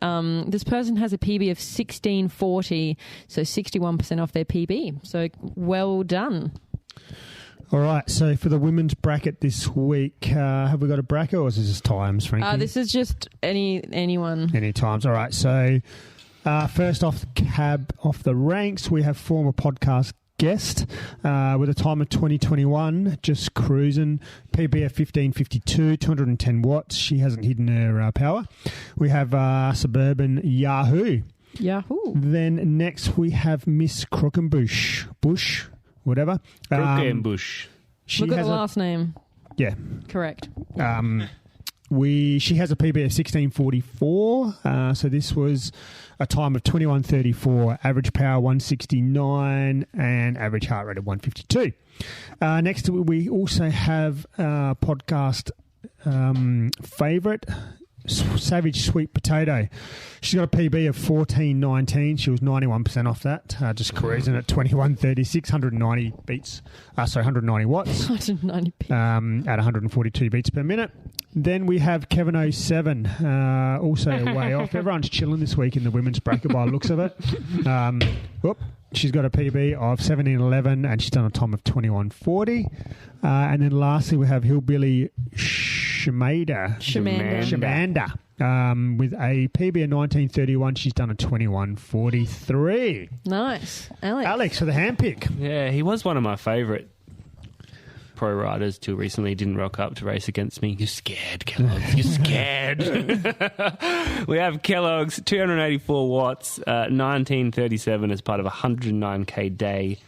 This person has a PB of 16:40, so 61% off their PB. So well done. All right, so for the women's bracket this week, have we got a bracket or is this just times, Frankie? This is just anyone. Any times. All right, so first off the ranks, we have former podcast guest with a time of 2021, just cruising, PB of 15:52, 210 watts. She hasn't hidden her power. We have Suburban Yahoo. Then next we have Miss Crookenbush. Whatever. Crookenbush. Look at the last name. Yeah. Correct. She has a PB of 16:44. So this was a time of 21:34, average power 169, and average heart rate of 152. Next, we also have podcast favourite, Savage Sweet Potato. She's got a PB of 14:19. She was 91% off that. Just cruising at 21:36, 190 beats. 190 watts. 190 beats. At 142 beats per minute. Then we have Kevin 07, also way off. Everyone's chilling this week in the women's bracket by the looks of it. She's got a PB of 17:11 and she's done a time of 21:40. And then lastly, we have Hillbilly Shamanda with a PB of 19:31. She's done a 21:43. Nice. Alex for the handpick. Yeah, he was one of my favourite pro riders till recently. Didn't rock up to race against me. You're scared, Kellogg's. You're scared. We have Kellogg's 284 watts, 19:37 as part of a 109k day.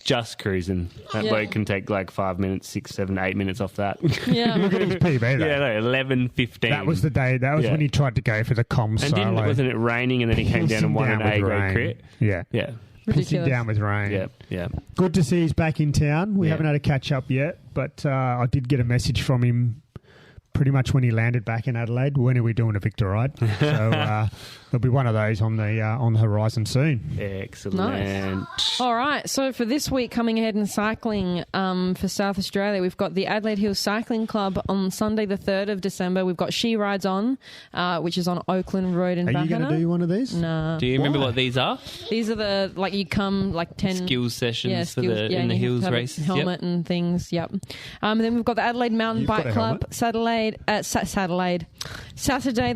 Just cruising. That bloke can take like 5 minutes, 6, 7, 8 minutes off that. Yeah. Look at his PB though. Yeah, no, 11:15. That was the day. That was when he tried to go for the comms and wasn't it raining and then he came down and won an A-grade crit? Yeah. Yeah. Pissing down with rain. Yeah. Good to see he's back in town. We haven't had a catch up yet, but I did get a message from him pretty much when he landed back in Adelaide. When are we doing a Victor ride? So there'll be one of those on the horizon soon. Excellent. Nice. All right. So for this week, coming ahead and cycling for South Australia, we've got the Adelaide Hills Cycling Club on Sunday the 3rd of December. We've got She Rides On, which is on Oakland Road in Bahana. Are you going to do one of these? No. Do you remember what these are? These are the, like, you come like 10... skills sessions in the hills race. Helmet and things, And then we've got the Adelaide Mountain Bike Club, Saturday the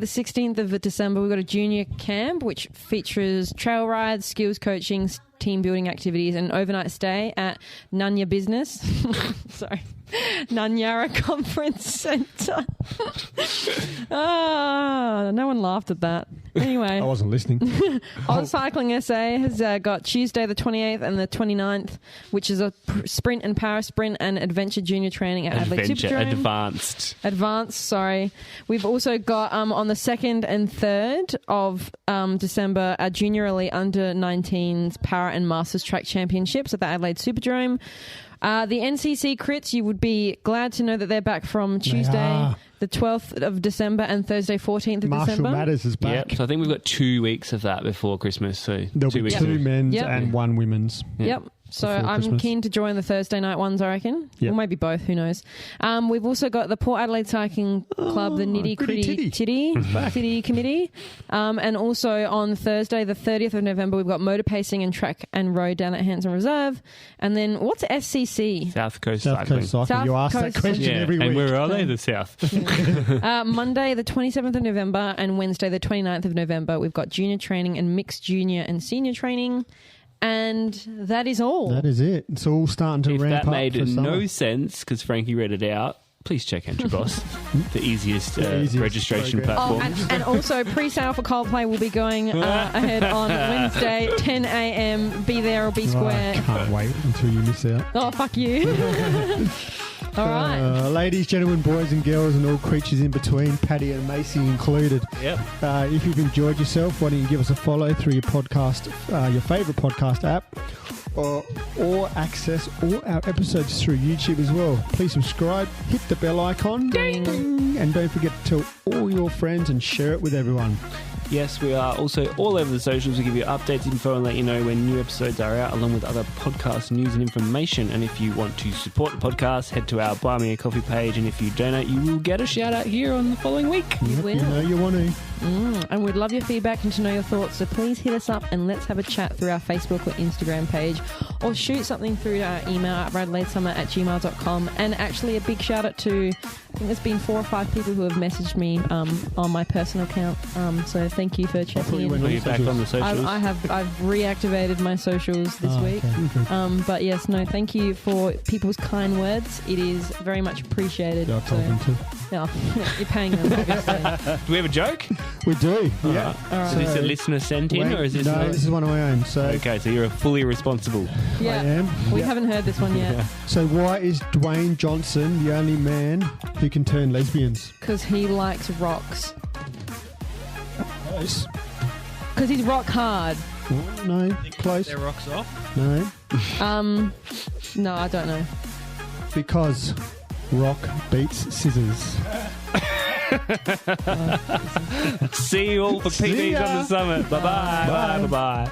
16th of December. We've got a junior camp which features trail rides, skills coaching, team building activities, and an overnight stay at Nanya Business. Nanyara Conference Centre. No one laughed at that. Anyway. I wasn't listening. Oz Cycling SA has got Tuesday the 28th and the 29th, which is a sprint and para sprint and adventure junior training at Adelaide Superdrome. Advanced, sorry. We've also got on the 2nd and 3rd of December a junior elite under 19s para and masters track championships at the Adelaide Superdrome. The NCC crits, you would be glad to know that they're back from Tuesday the 12th of December and Thursday 14th of December. Marshall Matters is back. Yep. So I think we've got 2 weeks of that before Christmas. So there'll be 2 men's and 1 women's. Yep. So I'm Christmas. keen to join the Thursday night ones, I reckon. Yep. Or maybe both, who knows. We've also got the Port Adelaide Cycling Club, the Nitty Gritty Titty Committee. And also on Thursday, the 30th of November, we've got motor pacing and track and road down at Hanson Reserve. And then what's SCC? South Coast Cycling. You ask that question every week. And where are they? The South. Monday, the 27th of November and Wednesday, the 29th of November, we've got junior training and mixed junior and senior training. And that is all. That is it. It's all starting to ramp up. If that made for no summer. sense, because Frankie read it out, please check Entry Boss, the easiest easiest registration program. platform. And also pre-sale for Coldplay will be going ahead on Wednesday, 10 a.m. Be there or be square. I can't wait until you miss out. Oh, fuck you. All right. Ladies, gentlemen, boys and girls, and all creatures in between, Paddy and Macy included. Yep. If you've enjoyed yourself, why don't you give us a follow through your podcast, your favourite podcast app, or access all our episodes through YouTube as well. Please subscribe, hit the bell icon, ding, and don't forget to tell all your friends and share it with everyone. Yes, we are also all over the socials to give you updates, info, and let you know when new episodes are out, along with other podcast news and information. And if you want to support the podcast, head to our Buy Me a Coffee page, and if you donate, you will get a shout out here on the following week. You will. You know you want to. And we'd love your feedback and to know your thoughts. So please hit us up and let's have a chat through our Facebook or Instagram page, or shoot something through our email at RADelaidesummer@gmail.com. And actually a big shout out to, I think there's been 4 or 5 people who have messaged me on my personal account. So thank you for checking in. Are you back on the socials? I've reactivated my socials this week. Okay. But yes, no, thank you for people's kind words. It is very much appreciated. Yeah, I told them to. Yeah, you're paying them, obviously. Do we have a joke? We do, yeah. All right. So is this a listener sent in, or is this... No, this is one of my own. So Okay, so you're fully responsible. Yeah, I am. we Yeah. haven't heard this one yet So why is Dwayne Johnson the only man who can turn lesbians? because he likes rocks. Close. Because he's rock hard. Oh, no, close. Their rocks off. No, No, I don't know. because rock beats scissors. See you all for See PBs ya. on the summit. Bye-bye. Bye-bye.